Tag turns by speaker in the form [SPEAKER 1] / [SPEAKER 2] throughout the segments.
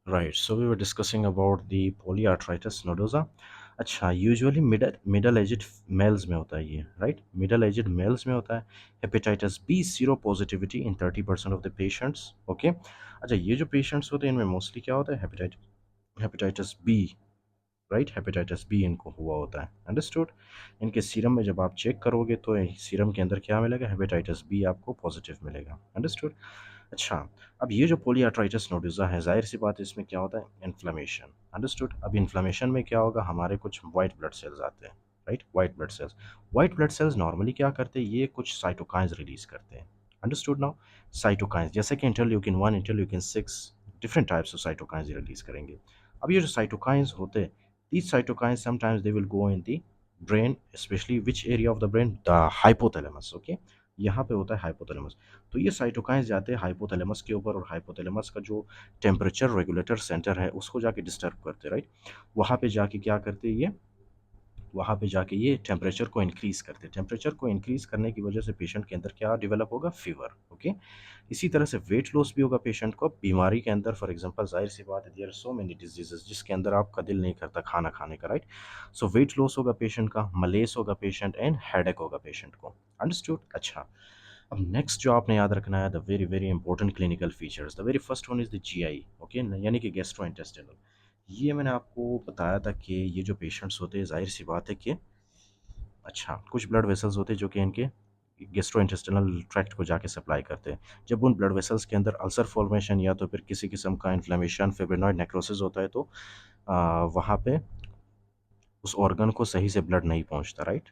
[SPEAKER 1] Right. So we were discussing about the polyarthritis nodosa. अच्छा, usually middle aged mails में होता है ये, राइट? मिडल एजड मेल्स में होता है। Hepatitis B sero positivity in 30% of the patients. Okay. अच्छा, ये जो पेशेंट्स होते हैं इनमें मोस्टली क्या होता है? Hepatitis B, right? Hepatitis B इनको हुआ होता है, अंडरस्टूड? इनके सीरम में जब आप चेक करोगे तो सीरम के अंदर क्या मिलेगा? हेपेटाइटिस बी आपको पॉजिटिव मिलेगा, अंडरस्टूड? अच्छा, अब ये जो पोलीआर्थराइटिस नोडुज़ा है, ज़ाहिर सी बात है इसमें क्या होता है? Inflammation, understood? अब इन्फ्लेमेशन में क्या होगा? हमारे कुछ वाइट ब्लड सेल्स आते हैं, right? White blood cells normally क्या करते हैं? ये कुछ साइटोकाइंस रिलीज़ करते हैं, अंडरस्टूड नाउ? साइटोकाइंस जैसे कि interleukin 1, interleukin 6, different types of cytokines release करेंगे। अब ये जो साइटोकाइंस होते हैं, these cytokines sometimes they will go in the brain, especially which area of the brain? The hypothalamus, okay? यहाँ पे होता है हाइपोथैलेमस। तो ये साइटोकाइंस जाते हैं हाइपोथैलेमस के ऊपर और हाइपोथैलेमस का जो टेम्परेचर रेगुलेटर सेंटर है उसको जाके डिस्टर्ब करते हैं, राइट? वहाँ पे जाके क्या करते हैं ये? वहाँ पे जाके ये टेम्परेचर को इंक्रीज़ करते हैं। टेम्परेचर को इंक्रीज़ करने की वजह से पेशेंट के अंदर क्या डेवलप होगा? Fever, okay? इसी तरह से वेट लॉस भी होगा पेशेंट को। बीमारी के अंदर फॉर एग्ज़ाम्पल ज़ाहिर-सी बात है there are so many diseases जिसके अंदर आपका दिल नहीं करता खाना खाने का, राइट? सो वेट लॉस होगा पेशेंट का, मलेस होगा पेशेंट एंड हेडेक होगा पेशेंट को। अंडरस्टूड? अच्छा, अब नेक्स्ट जो आपने याद रखना है the very very important clinical features. The very first one is the GI, okay? यानी कि गैस्ट्रोइंटेस्टिनल। ये मैंने आपको बताया था कि ये जो पेशेंट्स होते हैं ज़ाहिर-सी बात है कि अच्छा, कुछ ब्लड वेसल्स होते हैं जो कि इनके गैस्ट्रोइंटेस्टिनल ट्रैक्ट को जाके सप्लाई करते हैं। जब उन ब्लड वेसल्स के अंदर अल्सर फॉर्मेशन या तो फिर किसी किस्म का इन्फ्लेमेशन, फिब्रिनॉइड नेक्रोसिस होता है तो वहाँ पे उस ऑर्गन को सही से ब्लड नहीं पहुँचता, राइट?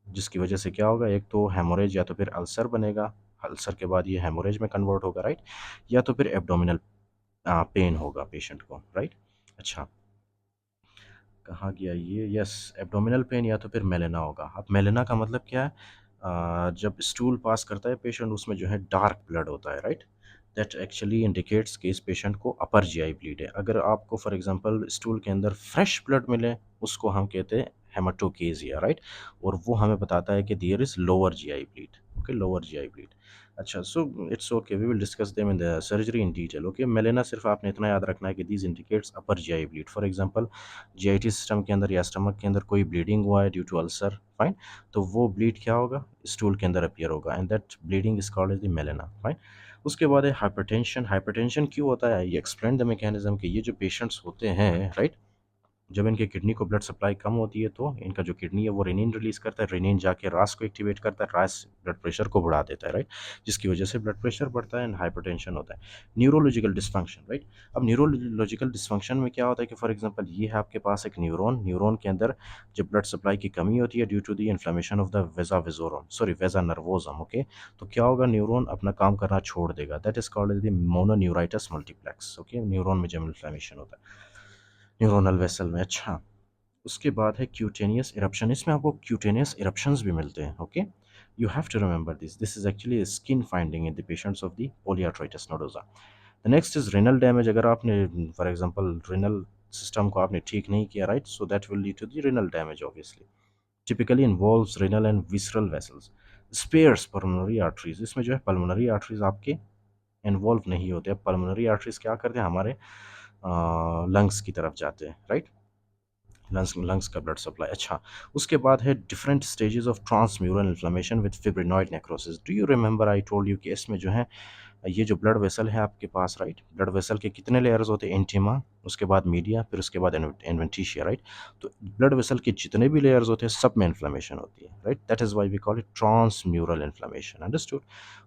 [SPEAKER 1] जिसकी वजह से क्या होगा? एक तो हेमोरेज या तो फिर अल्सर बनेगा, अल्सर के बाद ये हेमोरेज में कन्वर्ट होगा, राइट? या तो फिर एब्डोमिनल पेन होगा पेशेंट को, राइट? अच्छा, कहाँ गया ये? यस, एब्डोमिनल पेन या तो फिर मेलेना होगा। अब मेलेना का मतलब क्या है? जब स्टूल पास करता है पेशेंट उसमें जो है डार्क ब्लड होता है, राइट? दैट एक्चुअली इंडिकेट्स कि इस पेशेंट को अपर जीआई ब्लीड है। अगर आपको फॉर एग्जांपल स्टूल के अंदर फ्रेश ब्लड मिले उसको हम कहते हैं हेमाटोकेजिया, राइट? और वो हमें बताता है कि there is lower GI bleed, okay? Lower GI bleed. अच्छा, so it's okay, we will discuss them in the surgery in detail, okay? Melena सिर्फ आपने इतना याद रखना है कि these indicates upper GI bleed. For example GIT system के अंदर या स्टमक के अंदर कोई ब्लीडिंग हुआ है ड्यू टू अल्सर, फाइन? तो वो ब्लीड क्या होगा? स्टूल के अंदर अपीयर होगा and that bleeding is called as the melena, fine? उसके बाद है हाइपरटेंशन। हाइपरटेंशन क्यों होता है? ये एक्सप्लेन द मैकेनिज्म कि ये जो पेशेंट्स होते हैं, राइट? जब इनके किडनी को ब्लड सप्लाई कम होती है तो इनका जो किडनी है वो रेनिन रिलीज़ करता है, रेनिन जाके रास को एक्टिवेट करता है, रास ब्लड प्रेशर को बढ़ा देता है, राइट? जिसकी वजह से ब्लड प्रेशर बढ़ता है एंड हाइपरटेंशन होता है। Neurological dysfunction, right? अब न्यूरोलॉजिकल डिस्फंक्शन में क्या होता है कि फॉर एग्जांपल ये है आपके पास एक न्यूरॉन, न्यूरॉन के अंदर जब ब्लड सप्लाई की कमी होती है due to the inflammation of the vasa nervorum, okay? तो क्या होगा? न्यूरॉन अपना काम करना छोड़ देगा, that is called as the mononeuritis multiplex, okay? Neuron में जब इन्फ्लेमेशन होता है न्यूरोनल वेसल में। अच्छा, उसके बाद है क्यूटेनियस इरप्शन। इसमें आपको क्यूटेनियस इरप्शंस भी मिलते हैं, okay? You have to remember this is actually skin finding in the patients of the polyarteritis nodosa. The next is renal damage. अगर आपने फॉर एग्जांपल रेनल सिस्टम को आपने ठीक नहीं किया, right? So that will lead to the renal damage obviously. Typically involves renal and visceral vessels. Spares pulmonary arteries. इसमें जो है पल्मोनरी आर्टरीज आपके इन्वॉल्व नहीं होते। पल्मोनरी आर्टरीज क्या करते हैं? हमारे लंग्स की तरफ जाते हैं, राइट? लंग्स का ब्लड सप्लाई। अच्छा, उसके बाद है different stages of transmural inflammation with fibrinoid necrosis. Do you remember I told you कि इसमें जो है ये जो ब्लड वेसल है आपके पास, राइट? ब्लड वेसल के कितने लेयर्स होते हैं? इंटीमा, उसके बाद मीडिया, फिर उसके बाद एडवेंटिशिया, राइट? तो ब्लड वेसल के जितने भी लेयर्स होते हैं सब में इन्फ्लेमेशन होती है, right? That is why we call it transmural inflammation, understood?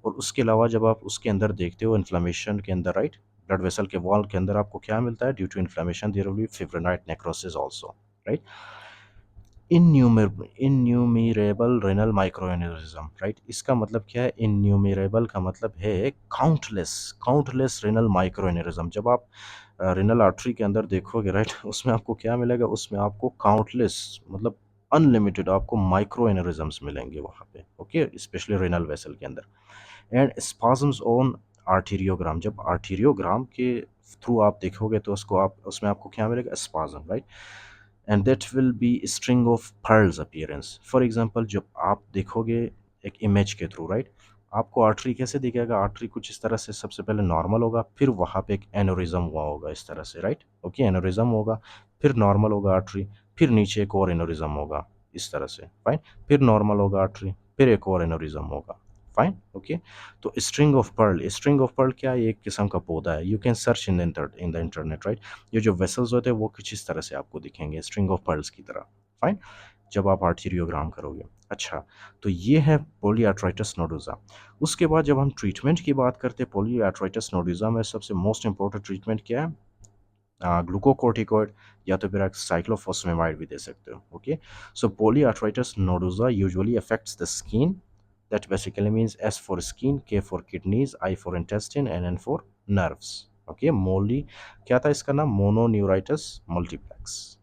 [SPEAKER 1] और उसके अलावा जब आप उसके अंदर देखते हो इन्फ्लेमेशन के अंदर, राइट, ब्लड वेसल के वॉल के अंदर आपको क्या मिलता है? Due to inflammation there will be fibrinoid necrosis also, right? Innumerable renal microaneurysm, right? इसका मतलब क्या है? इन्यूमरेबल का मतलब है काउंटलेस, काउंटलेस रेनल माइक्रोएन्यूरिज्म। जब आप रेनल आर्टरी के अंदर देखोगे, राइट, उसमें आपको क्या मिलेगा? उसमें आपको काउंटलेस मतलब अनलिमिटेड आपको माइक्रोएन्यूरिज्म्स मिलेंगे वहाँ पे, ओके? स्पेशली रेनल वेसल के अंदर। And spasms on arteriogram. जब आर्टीरियोग्राम के थ्रू आप देखोगे तो उसको आप उसमें आपको क्या मिलेगा? Spasm, right? And that will be string of pearls appearance. For example जब आप देखोगे एक इमेज के थ्रू, राइट, आपको आर्टरी कैसे दिखेगा? आर्टरी कुछ इस तरह से सबसे पहले नॉर्मल होगा, फिर वहाँ पे एक एनोरिज्म हुआ होगा इस तरह से, राइट? ओके, एनोरिज्म होगा, फिर नॉर्मल होगा आर्टरी, फिर नीचे एक और एनोरिज्म होगा इस तरह से, फाइन? फिर नॉर्मल होगा आर्टरी, फिर एक और एनोरिज्म होगा, फाइन? ओके। तो स्ट्रिंग ऑफ पर्ल क्या है? एक किस्म का पौधा है। You can search in the internet, right? ये जो वेसल्स होते हैं वो कुछ इस तरह से आपको दिखेंगे स्ट्रिंग ऑफ पर्ल्स की तरह, फाइन? जब आप आर्टीरियोग्राम करोगे। अच्छा, तो ये है पॉलीआर्थराइटिस नोडोज़ा। उसके बाद जब हम ट्रीटमेंट की बात करते हैं पॉलीआर्थराइटिस नोडोज़ा में, सबसे मोस्ट इंपॉर्टेंट ट्रीटमेंट क्या है? ग्लूकोकोर्टिकोइड, या तो फिर आप साइक्लोफॉस्फेमाइड भी दे सकते हो, okay? So polyarteritis nodosa usually affects the skin, that basically means S for skin, K for kidneys, I for intestine and N for nerves, okay? मोली क्या था इसका नाम? Mononeuritis multiplex.